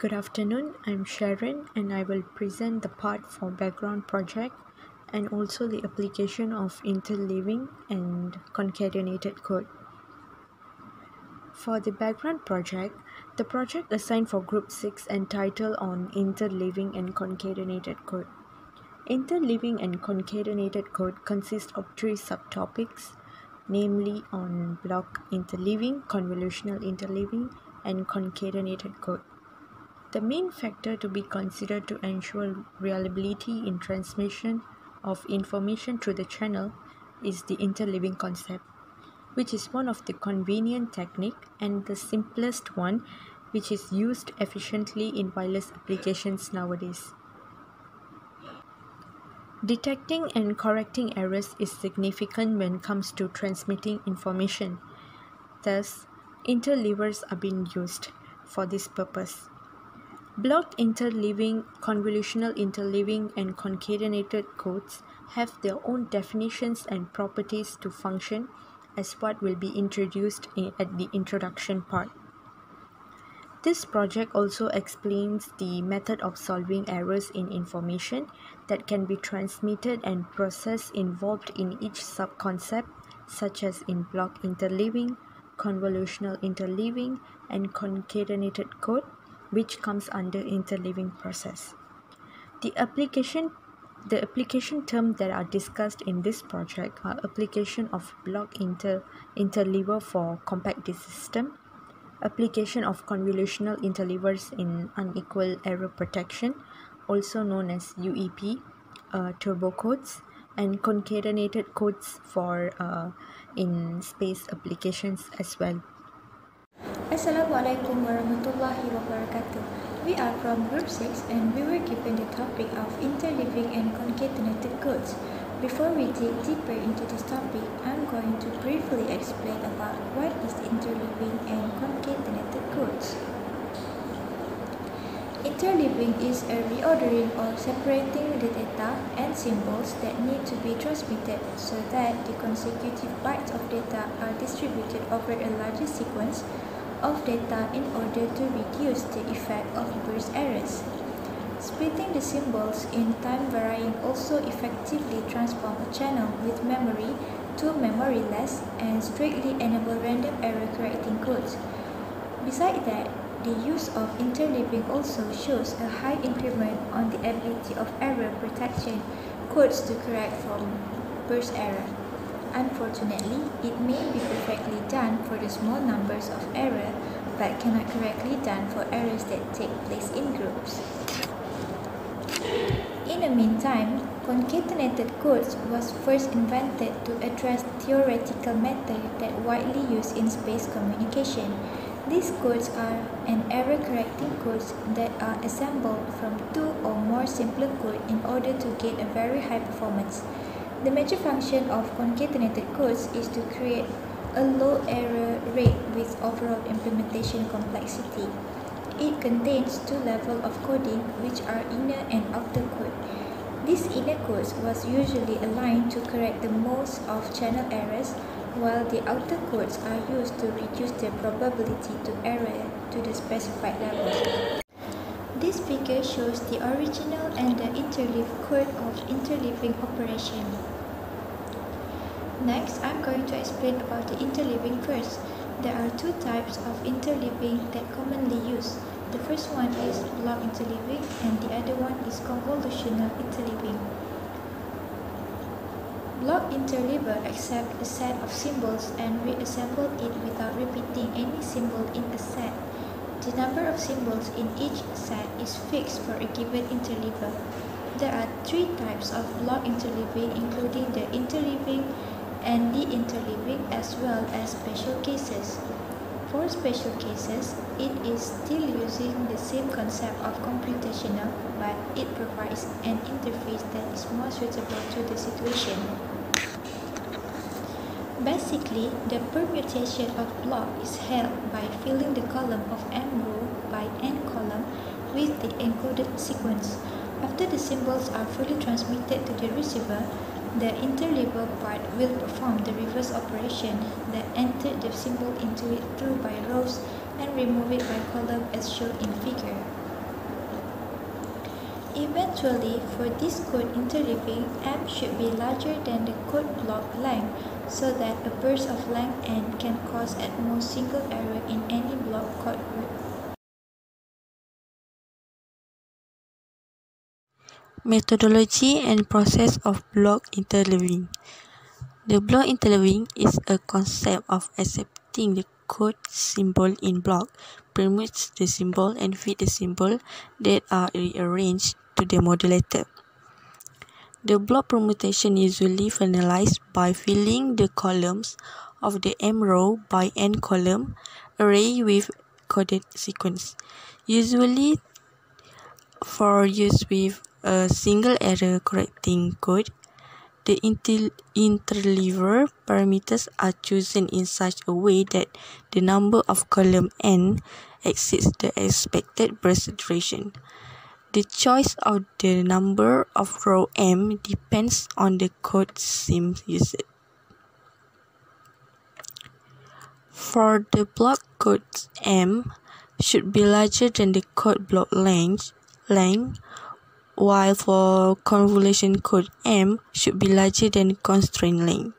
Good afternoon, I'm Sharon and I will present the part for background project and also the application of interleaving and concatenated code. For the background project, the project assigned for group 6 entitled on interleaving and concatenated code. Interleaving and concatenated code consist of 3 subtopics, namely on block interleaving, convolutional interleaving, and concatenated code. The main factor to be considered to ensure reliability in transmission of information through the channel is the interleaving concept, which is one of the convenient technique and the simplest one which is used efficiently in wireless applications nowadays. Detecting and correcting errors is significant when it comes to transmitting information. Thus, interleavers are being used for this purpose. Block interleaving, convolutional interleaving, and concatenated codes have their own definitions and properties to function as what will be introduced at the introduction part. This project also explains the method of solving errors in information that can be transmitted and process involved in each subconcept, such as in block interleaving, convolutional interleaving, and concatenated code, which comes under interleaving process. The application terms that are discussed in this project are application of block interleaver for compact disk system, application of convolutional interleavers in unequal error protection, also known as UEP, turbo codes, and concatenated codes for in space applications as well. Assalamualaikum warahmatullahi wabarakatuh. We are from Group 6 and we were given the topic of interleaving and concatenated codes. Before we dig deeper into this topic, I'm going to briefly explain about what is interleaving and concatenated codes. Interleaving is a reordering or separating the data and symbols that need to be transmitted so that the consecutive bytes of data are distributed over a larger sequence of data in order to reduce the effect of burst errors. Splitting the symbols in time varying also effectively transform a channel with memory to memoryless and strictly enable random error correcting codes. Besides that, the use of interleaving also shows a high increment on the ability of error protection codes to correct from burst error. Unfortunately, it may be perfectly done for the small numbers of error, but cannot correctly done for errors that take place in groups. In the meantime, concatenated codes was first invented to address theoretical method that widely used in space communication. These codes are an error-correcting codes that are assembled from 2 or more simpler codes in order to get a very high performance. The major function of concatenated codes is to create a low error rate with overall implementation complexity. It contains 2 levels of coding, which are inner and outer code. These inner codes was usually aligned to correct the most of channel errors, while the outer codes are used to reduce the probability to error to the specified level. This figure shows the original and the interleave code of interleaving operation. Next, I'm going to explain about the interleaving first. There are 2 types of interleaving that commonly used. The first one is block interleaving and the other one is convolutional interleaving. Block interleaver accepts a set of symbols and reassemble it without repeating any symbol in a set. The number of symbols in each set is fixed for a given interleaver. There are 3 types of block interleaving, including the interleaving and the interleaving as well as special cases. For special cases, it is still using the same concept of computational, but it provides an interface that is more suitable to the situation. Basically, the permutation of block is held by filling the column of n row by n column with the encoded sequence. After the symbols are fully transmitted to the receiver, the interleaver part will perform the reverse operation that entered the symbol into it through by rows and remove it by column as shown in figure. Eventually, for this code interleaving, M should be larger than the code block length so that a burst of length n can cause at most single error in any block code word. Methodology and process of block interleaving. The block interleaving is a concept of accepting the code symbol in block, permutes the symbol, and fit the symbol that are rearranged to the modulator. The block permutation is usually finalized by filling the columns of the M row by N column array with coded sequence, usually for use with a single error correcting code. The interleaver parameters are chosen in such a way that the number of column n exceeds the expected burst duration. The choice of the number of row m depends on the code sim used. For the block code m should be larger than the code block length, while for convolution code m should be larger than constraint length.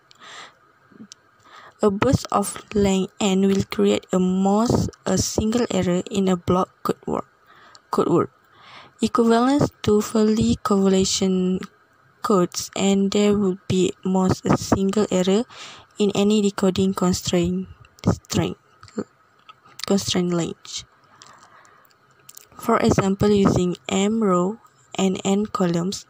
A burst of length n will create a single error in a block code word, equivalent to fully convolution codes, and there would be a single error in any decoding constraint length. For example, using m row and n columns,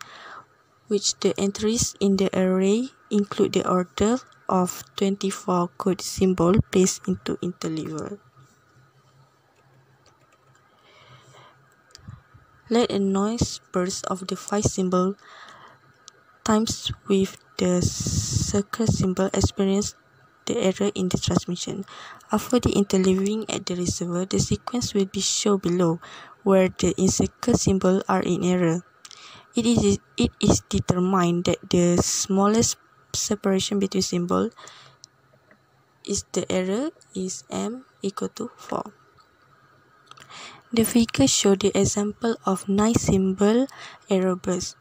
which the entries in the array include the order of 24 code symbol placed into interleaver. Let a noise burst of the 5 symbol times with the circle symbol experience the error in the transmission. After the interleaving at the receiver, the sequence will be shown below, where the encircle symbol are in error. It is determined that the smallest separation between symbol is the error is m equal to 4. The figure shows the example of 9 symbol error burst.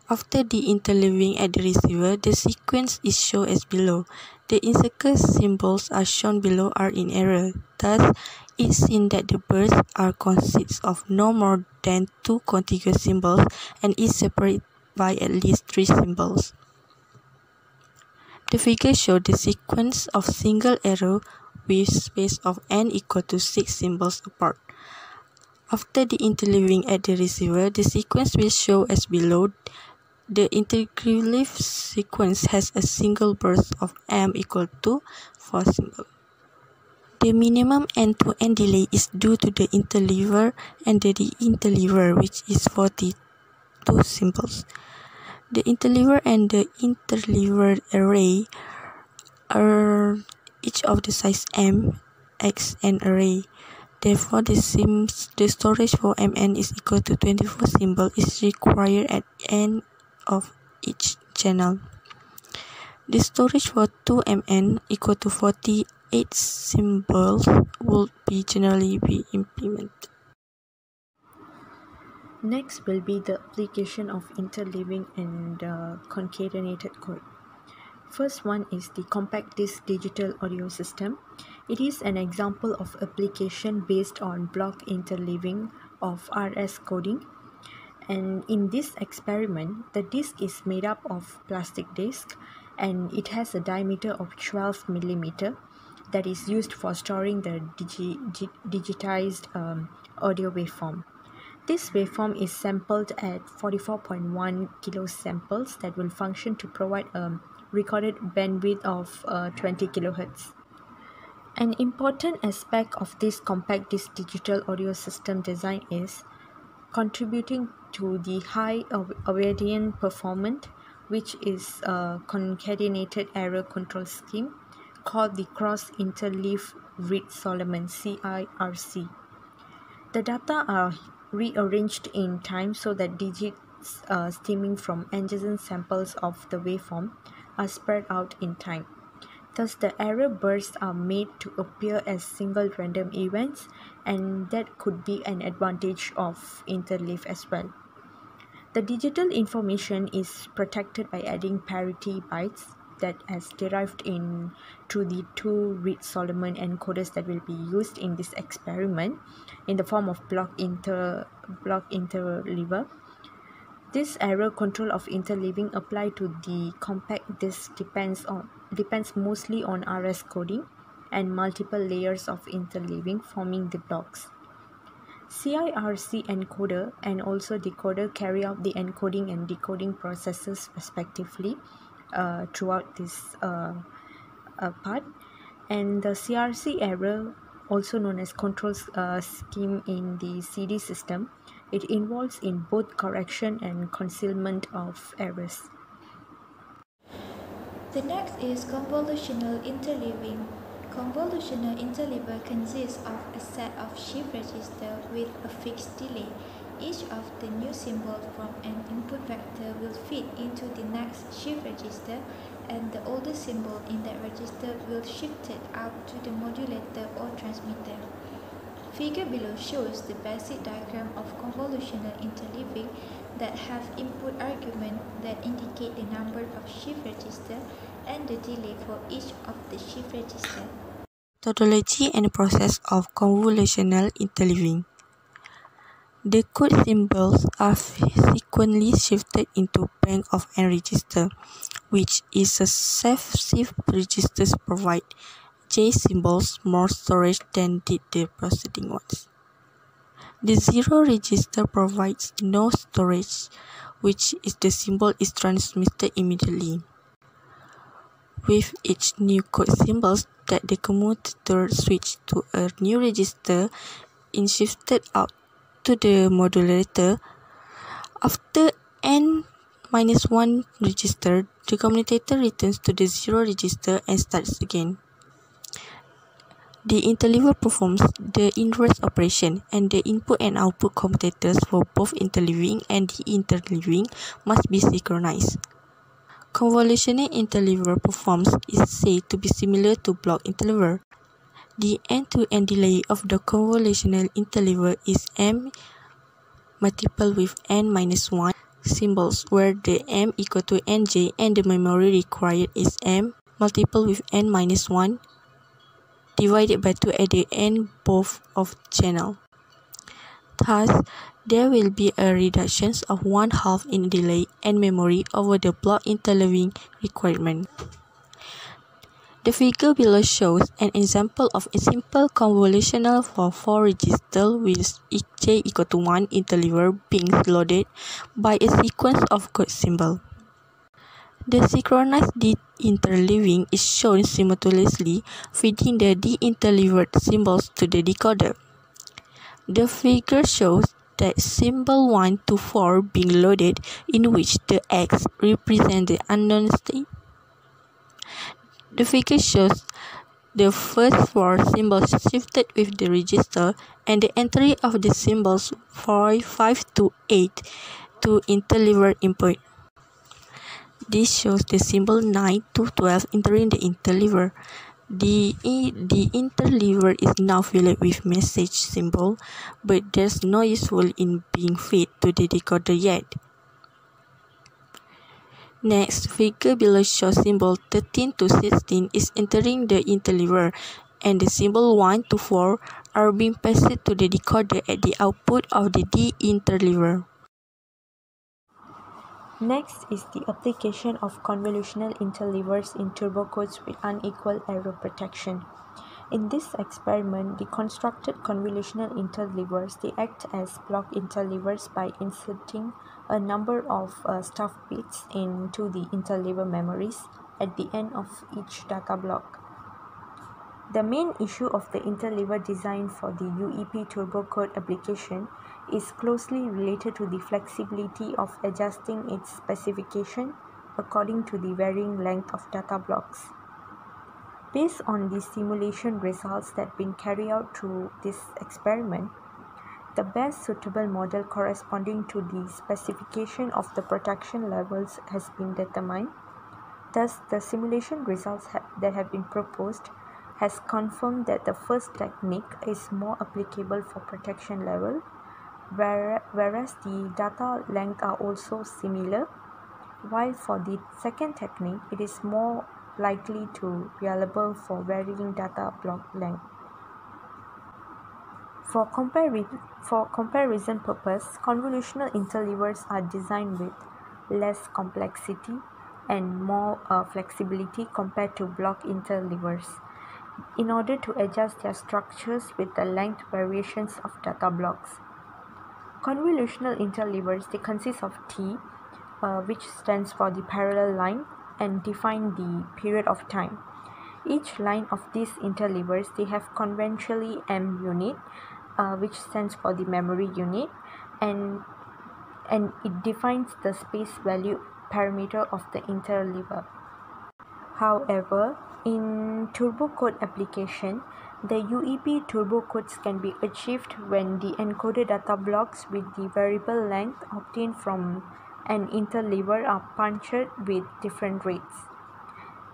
After the interleaving at the receiver, the sequence is shown as below. The encircle symbols are shown below are in error. Thus, it's seen that the burst consists of no more than 2 contiguous symbols and is separated by at least 3 symbols. The figure shows the sequence of single error with space of n equal to 6 symbols apart. After the interleaving at the receiver, the sequence will show as below. The interleave sequence has a single burst of m equal to 4 symbols. The minimum end-to-end delay is due to the interleaver and the interleaver, which is 42 symbols. The interleaver and the interleaver array are each of the size m, x, and array. Therefore, the storage for mn is equal to 24 symbols is required at end of each channel. The storage for 2mn equal to 48 symbols will generally be implemented. Next will be the application of interleaving and concatenated code. First one is the compact disc digital audio system. It is an example of application based on block interleaving of RS coding. And in this experiment, the disc is made up of plastic disc and it has a diameter of 12 millimeter that is used for storing the digitized audio waveform. This waveform is sampled at 44.1 kilosamples that will function to provide a recorded bandwidth of 20 kilohertz. An important aspect of this compact disc digital audio system design is contributing to the high obedient performance, which is a concatenated error control scheme called the Cross Interleave Reed-Solomon CIRC. The data are rearranged in time so that digits stemming from adjacent samples of the waveform are spread out in time. Thus, the error bursts are made to appear as single random events, and that could be an advantage of interleave as well. The digital information is protected by adding parity bytes that is derived through the two Reed-Solomon encoders that will be used in this experiment in the form of block interleaver. This error control of interleaving applied to the compact disk depends mostly on RS coding and multiple layers of interleaving forming the blocks. CIRC encoder and also decoder carry out the encoding and decoding processes respectively throughout this part, and the CRC error, also known as control scheme in the CD system, it involves in both correction and concealment of errors. The next is convolutional interleaving. Convolutional interleaver consists of a set of shift registers with a fixed delay. Each of the new symbols from an input vector will feed into the next shift register, and the older symbol in that register will shift it out to the modulator or transmitter. Figure below shows the basic diagram of convolutional interleaving that have input arguments that indicate the number of shift registers and the delay for each of the shift registers. Methodology and process of convolutional interleaving. The code symbols are sequentially shifted into bank of n register, which is a successive registers provide J symbols more storage than did the preceding ones. The 0 register provides no storage, which is the symbol is transmitted immediately. With each new code symbols that the commutator switch to a new register is shifted out to the modulator. After n-1 register, the commutator returns to the 0 register and starts again. The interleaver performs the inverse operation, and the input and output commutators for both interleaving and de-interleaving must be synchronized. Convolutional interleaver performance is said to be similar to block interleaver. The end-to-end delay of the convolutional interleaver is m multiplied with n-1 symbols, where the m equal to nj and the memory required is m multiplied with n-1 divided by 2 at the end both of channel. Thus, there will be a reduction of 1/2 in delay and memory over the block interleaving requirement. The figure below shows an example of a simple convolutional for 4 registers with j equal to 1 interleaver being loaded by a sequence of code symbols. The synchronized de-interleaving is shown simultaneously feeding the de-interleaved symbols to the decoder. The figure shows that symbol 1 to 4 being loaded, in which the X represents the unknown state. The figure shows the first 4 symbols shifted with the register and the entry of the symbols 5 to 8 to interleaver input. This shows the symbol 9 to 12 entering the interleaver. The interleaver is now filled with message symbol, but there's no useful in being fed to the decoder yet. Next, figure below shows symbol 13 to 16 is entering the interleaver, and the symbol 1 to 4 are being passed to the decoder at the output of the de-interleaver. Next is the application of convolutional interleavers in turbocodes with unequal error protection. In this experiment, the constructed convolutional interleavers, they act as block interleavers by inserting a number of stuffed bits into the interleaver memories at the end of each data block. The main issue of the interleaver design for the UEP turbocode application is closely related to the flexibility of adjusting its specification according to the varying length of data blocks. Based on the simulation results that have been carried out through this experiment, the best suitable model corresponding to the specification of the protection levels has been determined. Thus, the simulation results that have been proposed has confirmed that the first technique is more applicable for protection level, whereas the data length are also similar, while for the second technique, it is more likely to be available for varying data block length. For comparison purpose, convolutional interleavers are designed with less complexity and more flexibility compared to block interleavers in order to adjust their structures with the length variations of data blocks. Convolutional interleavers, they consist of T, which stands for the parallel line and define the period of time. Each line of these interleavers, they have conventionally M unit, which stands for the memory unit, and it defines the space value parameter of the interleaver. However, in turbo code application, the UEP turbo codes can be achieved when the encoded data blocks with the variable length obtained from an interleaver are punched with different rates.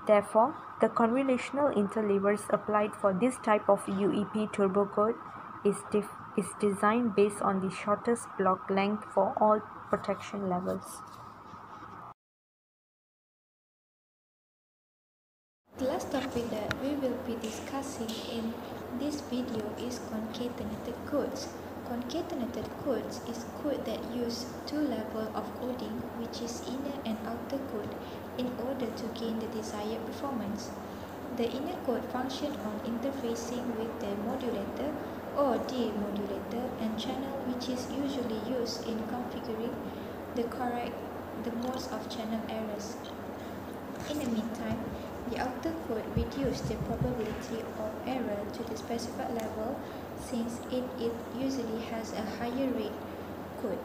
Therefore, the convolutional interleavers applied for this type of UEP turbo code is designed based on the shortest block length for all protection levels. The last topic that we will be discussing in this video is concatenated codes. Concatenated codes is code that use two levels of coding, which is inner and outer code, in order to gain the desired performance. The inner code functions on interfacing with the modulator or demodulator and channel, which is usually used in configuring the modes of channel errors. In the meantime, the outer code reduces the probability of error to the specified level since it usually has a higher rate code.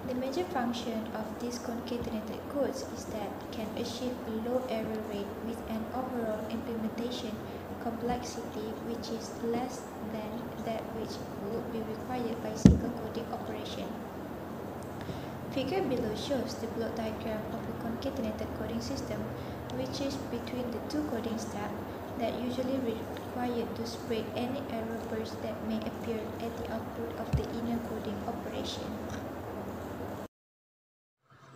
The major function of these concatenated codes is that it can achieve a low error rate with an overall implementation complexity which is less than that which would be required by single coding operation. Figure below shows the block diagram of a concatenated coding system, which is between the two coding steps that usually required to spread any error bursts that may appear at the output of the inner coding operation.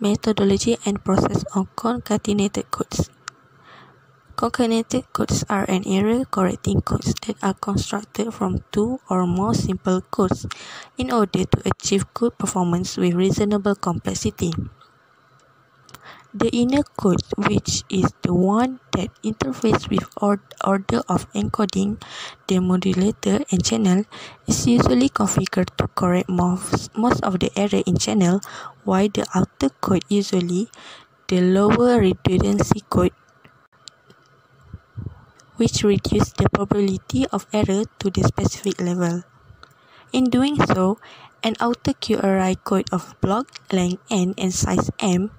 Methodology and process of concatenated codes. Concatenated codes are an error-correcting codes that are constructed from two or more simple codes in order to achieve good performance with reasonable complexity. The inner code, which is the one that interfaces with order of encoding, the modulator and channel, is usually configured to correct most of the error in channel, while the outer code, usually the lower redundancy code, which reduces the probability of error to the specific level. In doing so, an outer QRI code of block length n and size m,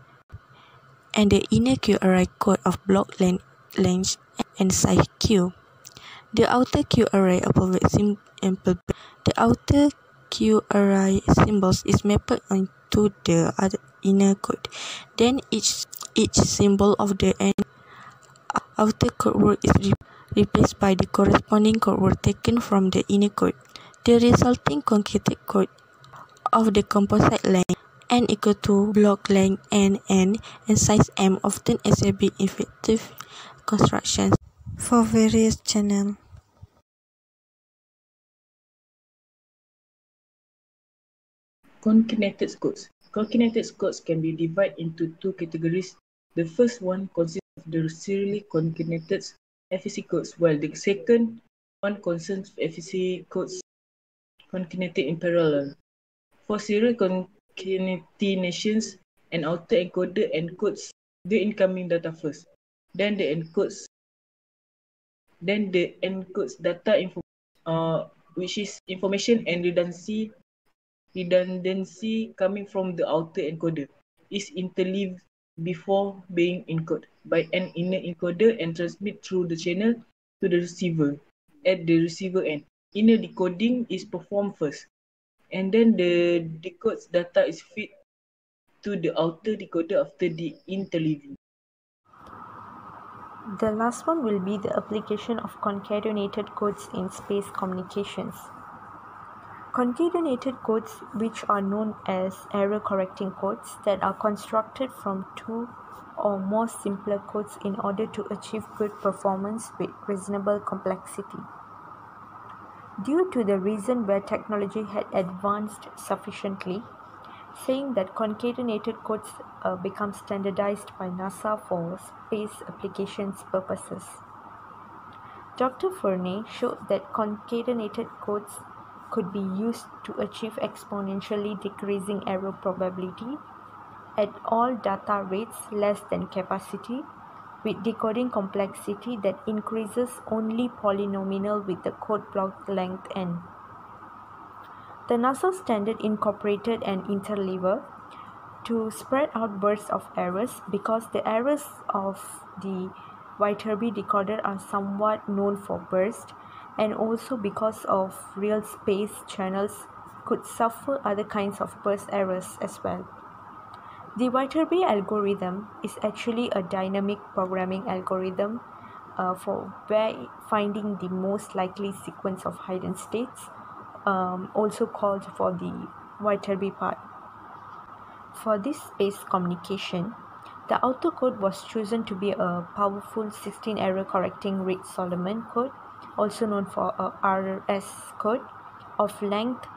and the inner QRI code of block length and size q. The outer QRI symbols is mapped onto the inner code. Then each symbol of the outer code word is replaced by the corresponding code word taken from the inner code. The resulting concatenated code of the composite length n equal to block length n and size m often exhibit effective constructions for various channels. Concatenated codes. Concatenated codes can be divided into two categories. The first one consists of the serially concatenated FEC codes, while the second one concerns FEC codes concatenated in parallel. For serial concatenations, an outer encoder encodes the incoming data first. Then the encodes data which is information and redundancy coming from the outer encoder is interleaved before being encoded by an inner encoder and transmit through the channel to the receiver at the receiver end. Inner decoding is performed first, and then the decoded data is fed to the outer decoder after the interleaving. The last one will be the application of concatenated codes in space communications. Concatenated codes, which are known as error correcting codes, that are constructed from two or more simpler codes in order to achieve good performance with reasonable complexity. Due to the reason where technology had advanced sufficiently, saying that concatenated codes become standardized by NASA for space applications purposes. Dr. Fernet showed that concatenated codes could be used to achieve exponentially decreasing error probability at all data rates less than capacity, with decoding complexity that increases only polynomial with the code block length n. The NASA standard incorporated an interleaver to spread out bursts of errors because the errors of the Viterbi decoder are somewhat known for burst, and also because of real space channels could suffer other kinds of burst errors as well. The Viterbi algorithm is actually a dynamic programming algorithm for finding the most likely sequence of hidden states, also called for the Viterbi part. For this space communication, the autocode was chosen to be a powerful 16 error correcting Reed-Solomon code, also known for a RS code, of length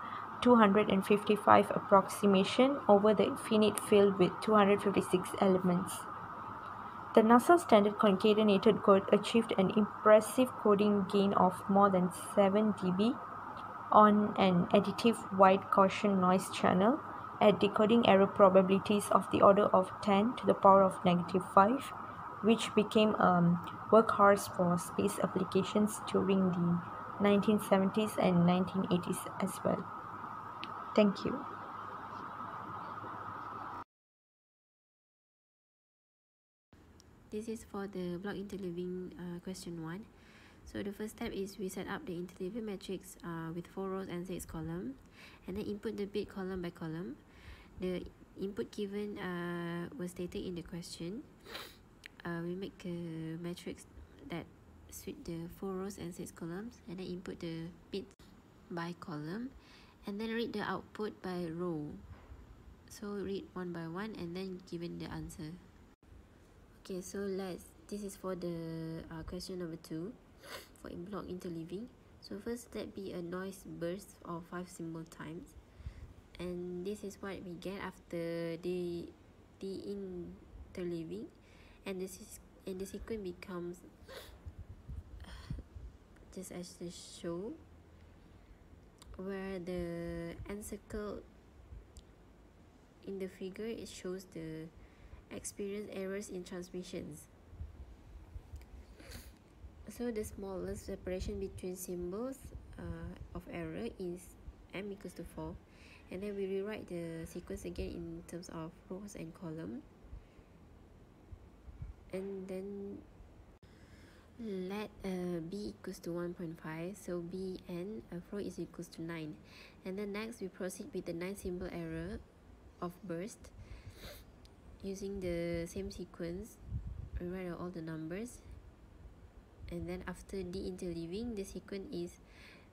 255 approximation over the infinite field with 256 elements. The NASA standard concatenated code achieved an impressive coding gain of more than 7 dB on an additive wide Gaussian noise channel at decoding error probabilities of the order of 10 to the power of -5, which became a workhorse for space applications during the 1970s and 1980s as well. Thank you. This is for the block interleaving question 1. So the first step is we set up the interleaving matrix with 4 rows and 6 columns, and then input the bit column by column. The input given was stated in the question. We make a matrix that suit the 4 rows and 6 columns, and then input the bits by column, and then read the output by row. So read one by one and then given the answer. Okay, so this is for the question number 2 for block interleaving. So first, let be a noise burst of 5 symbol times, and this is what we get after the interleaving, and the sequence becomes just as the show, where the end circle in the figure, it shows the experience errors in transmissions. So the smallest separation between symbols of error is m equals to 4, and then we rewrite the sequence again in terms of rows and column, and then let b equals to 1.5, so bn flow is equals to 9, and then next we proceed with the 9 symbol error of burst using the same sequence. Rewrite all the numbers, and then after de-interleaving, the sequence is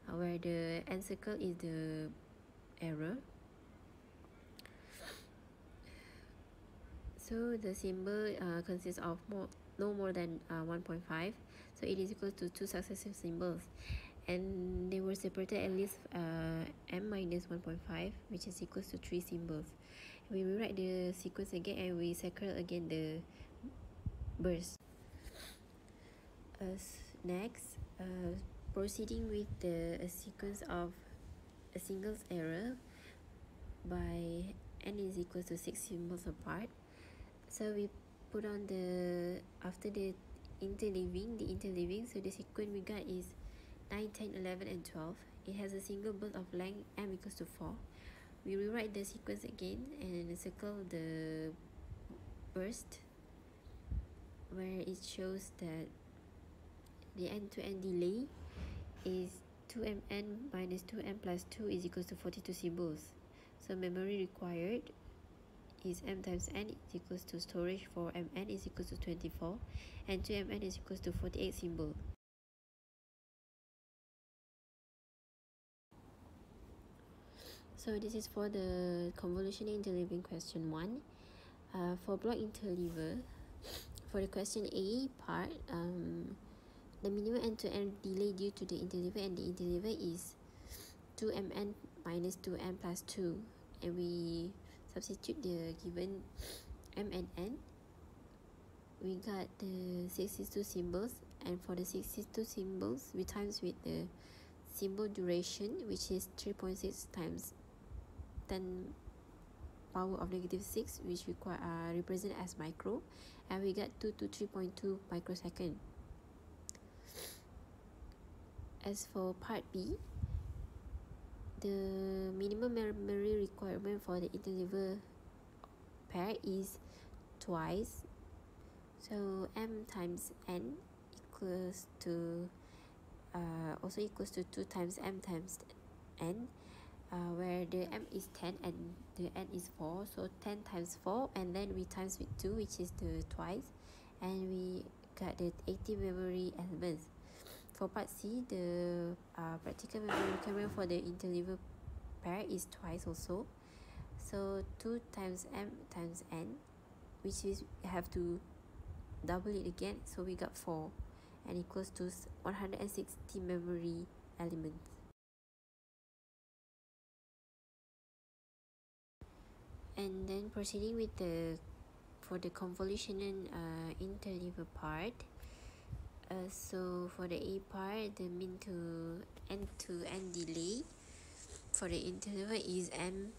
where the end circle is the error. So the symbol consists of no more than 1.5, so it is equal to 2 successive symbols, and they were separated at least m minus 1.5, which is equals to 3 symbols. We rewrite the sequence again and we circle again the burst. Next, proceeding with the sequence of a singles error by n is equals to 6 symbols apart. So we put on the after the interleaving, so the sequence we got is 9, 10, 11 and 12. It has a single burst of length m equals to 4. We rewrite the sequence again and circle the burst where it shows that the end-to-end delay is 2mn minus 2m plus 2 is equals to 42 symbols. So memory required is m times n is equals to storage for mn is equals to 24, and 2mn is equals to 48 symbol. So this is for the convolutional interleaving question 1. For block interleaver, for the question A part, the minimum end-to-end delay due to the interleaver and the interleaver is 2mn minus 2m plus 2, and we substitute the given m and n. We got the 62 symbols, and for the 62 symbols we times with the symbol duration, which is 3.6 times 10 power of negative 6, which represent as micro, and we got 2 to 3.2 microsecond. As for part B, the minimum memory requirement for the interleaver pair is twice, so m times n equals to also equals to 2 times m times n, where the m is 10 and the n is 4, so 10 times 4, and then we times with 2, which is the twice, and we got the 80 memory elements. For part C, the practical memory requirement for the interleaver pair is twice also, so 2 times m times n, which is have to double it again, so we got 4, and equals to 160 memory elements. And then proceeding with for the convolutional interleaver part, so for the A part, the mean to end delay for the interleaver is m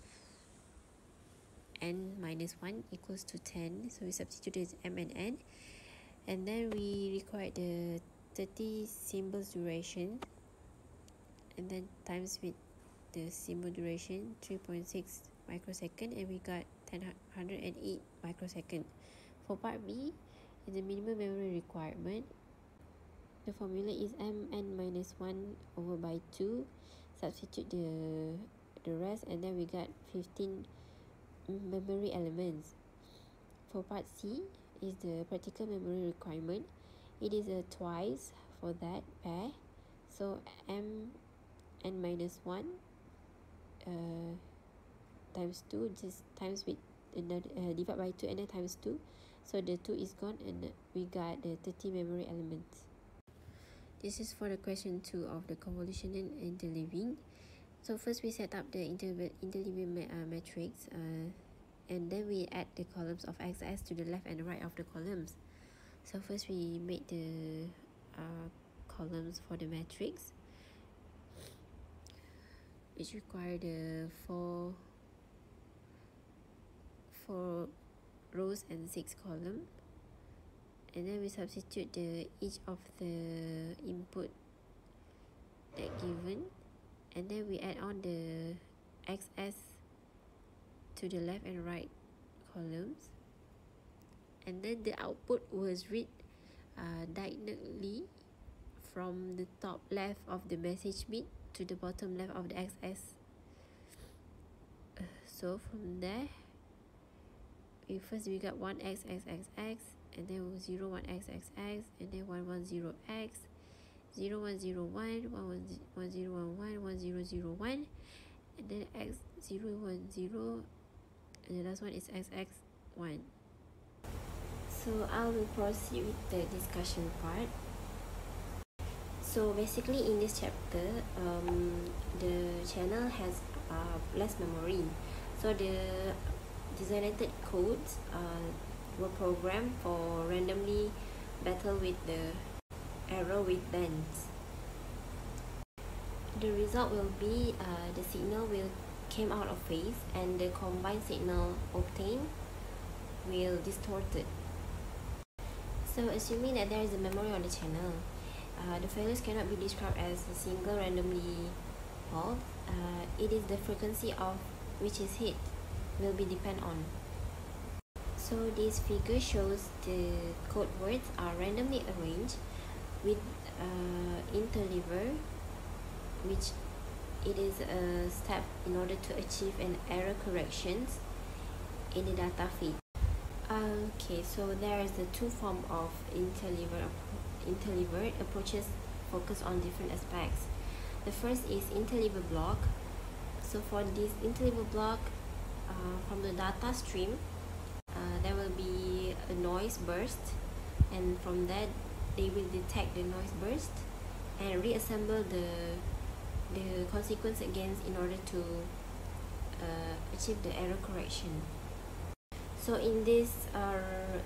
n minus 1 equals to 10, so we substitute as m and n, and then we require the 30 symbols duration, and then times with the symbol duration 3.6 microsecond, and we got 108 microsecond. For part B, the minimum memory requirement, the formula is mn minus 1 over by 2, substitute the rest, and then we got 15 memory elements. For part C is the practical memory requirement. It is a twice for that pair, so m n minus 1 times 2, just times with another divide by 2 and then times 2, so the 2 is gone, and we got the 30 memory elements. This is for the question 2 of the convolutional interleaving. So first we set up the interleaving matrix, and then we add the columns of xs to the left and right of the columns. So first we made the columns for the matrix, which require the four rows and 6 columns, and then we substitute each of the input that given, and then we add on the xs to the left and right columns, and then the output was read diagonally from the top left of the message bit to the bottom left of the xs. So from there, we got 1xxxx, and then 01xxx, and then 110x, 0101, 1011, 1001, and then x010, and the last one is xx1. So I will proceed with the discussion part. So basically in this chapter, the channel has less memory, so the designated codes were programmed for randomly battle with the error with bands. The result will be the signal will came out of phase, and the combined signal obtained will distorted. So assuming that there is a memory on the channel, the failures cannot be described as a single randomly fault. It is the frequency of which is hit will be depend on. So this figure shows the code words are randomly arranged with interleaver, which it is a step in order to achieve an error corrections in the data feed. Okay, so there is the two form of interleaver approaches focus on different aspects. The first is interleaver block. So for this interleaver block, from the data stream, there will be a noise burst, and from that they will detect the noise burst and reassemble the consequence again in order to achieve the error correction. So in this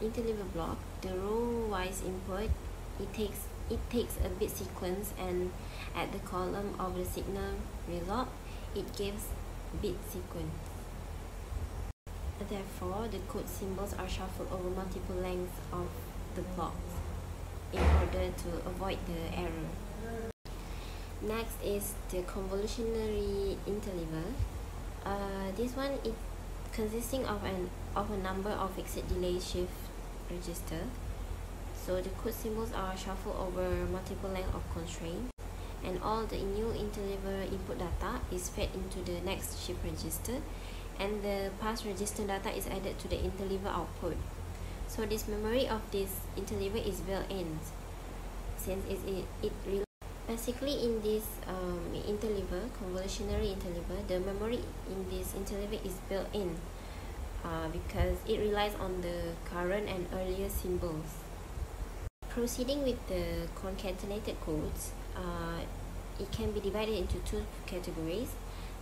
interleaver block, the row-wise input, it takes a bit sequence, and at the column of the signal result, it gives bit sequence. Therefore, the code symbols are shuffled over multiple lengths of the blocks in order to avoid the error. Next is the convolutionary interleaver. This one is consisting of a number of fixed delay shift register. So the code symbols are shuffled over multiple lengths of constraint, and all the new interleaver input data is fed into the next shift register, and the past register data is added to the interleaver output. So this memory of this interleaver is built-in, since it basically in this interleaver, convolutionary interleaver, the memory in this interleaver is built-in because it relies on the current and earlier symbols. Proceeding with the concatenated codes, it can be divided into two categories.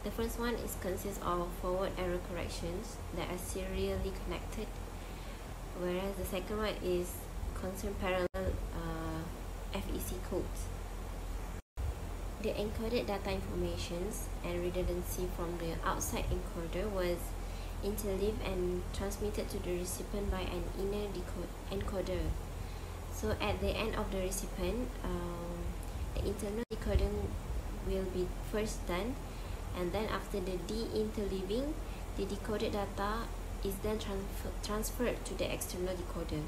The first one consists of forward error corrections that are serially connected, whereas the second one is concern parallel FEC codes. The encoded data informations and redundancy from the outside encoder was interleaved and transmitted to the recipient by an inner encoder. So at the end of the recipient, the internal decoding will be first done, and then after the de-interleaving, the decoded data is then transferred to the external decoder.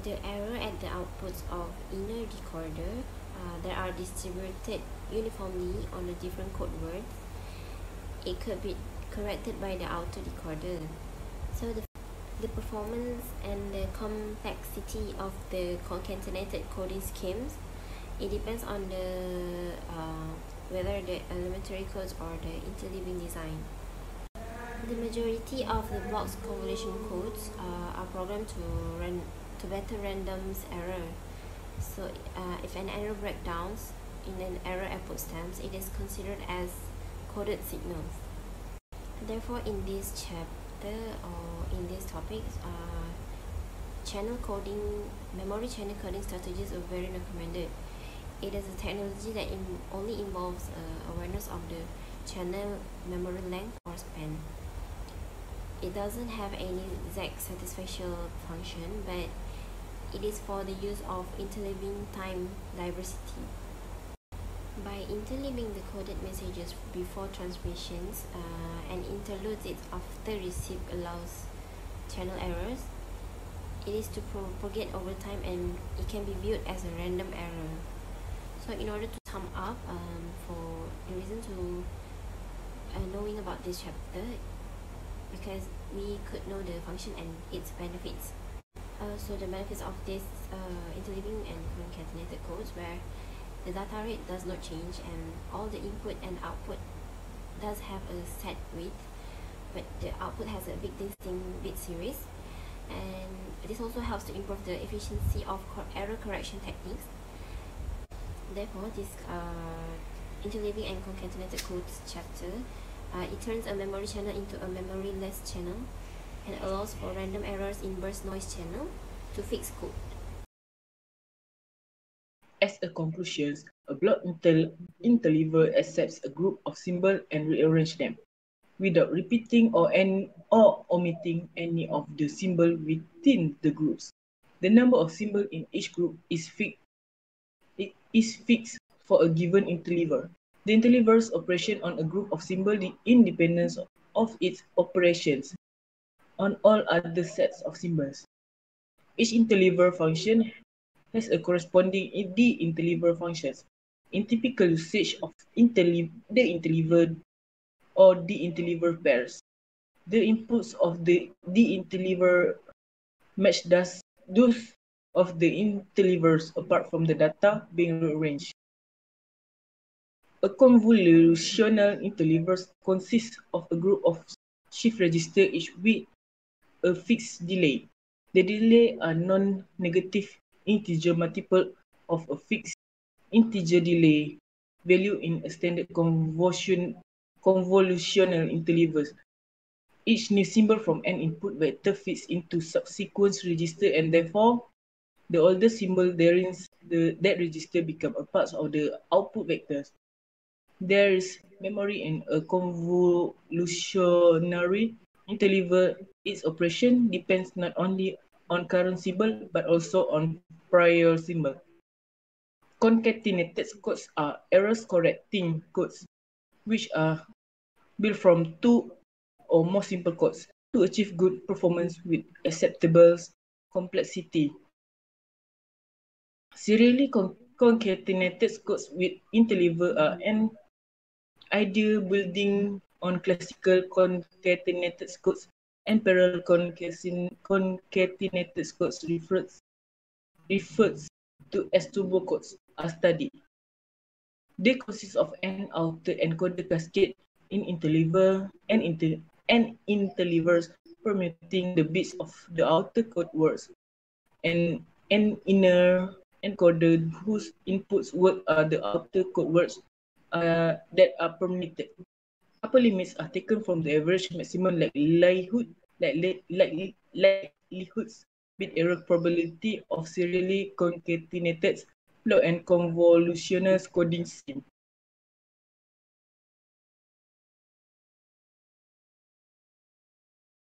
The error at the outputs of inner decoder that are distributed uniformly on the different code words, it could be corrected by the outer decoder. So the performance and the complexity of the concatenated coding schemes, it depends on the whether the elementary codes or the interleaving design. The majority of the block's convolution codes are programmed to better randoms error. So if an error breakdowns in an error output stems, it is considered as coded signals. Therefore, in this chapter or in this topic, memory channel coding strategies are very recommended. It is a technology that only involves awareness of the channel memory length or span. It doesn't have any exact satisfaction function, but it is for the use of interleaving time diversity. By interleaving the coded messages before transmissions and interludes it after receipt allows channel errors, it is to propagate over time, and it can be viewed as a random error. So in order to sum up, for the reason to knowing about this chapter, because we could know the function and its benefits. So the benefits of this interleaving and concatenated codes, where the data rate does not change and all the input and output does have a set width, but the output has a big distinct bit series, and this also helps to improve the efficiency of error correction techniques. Therefore, this interleaving and concatenated codes chapter, it turns a memory channel into a memoryless channel and allows for random errors in burst noise channel to fix code. As a conclusion, a block interleaver accepts a group of symbols and rearranges them without repeating or omitting any of the symbols within the groups. The number of symbols in each group is fixed for a given interleaver. The interleaver's operation on a group of symbols independent of its operations on all other sets of symbols. Each interleaver function has a corresponding de-interleaver function. In typical usage of the interleaver or de-interleaver pairs, the inputs of the de-interleaver match those of the interleavers apart from the data being rearranged. A convolutional interleaver consists of a group of shift registers each with a fixed delay. The delay are non-negative integer multiple of a fixed integer delay value in a standard convolutional interleavers. Each new symbol from an input vector fits into subsequent register, and therefore the older symbol therein that register become a part of the output vectors. There is memory in a convolutionary interleaver. Its operation depends not only on current symbol but also on prior symbol. Concatenated codes are error-correcting codes, which are built from two or more simple codes to achieve good performance with acceptable complexity. Serially concatenated codes with interleaver are an ideal building on classical concatenated codes, and parallel concatenated codes referred to as turbo codes are studied. They consist of an outer encoder cascade in interleaver and interleavers permitting the bits of the outer code words, and an inner encoder whose inputs word are the outer code words that are permitted. Upper limits are taken from the average maximum likelihoods bit error probability of serially concatenated flow and convolutional coding scheme.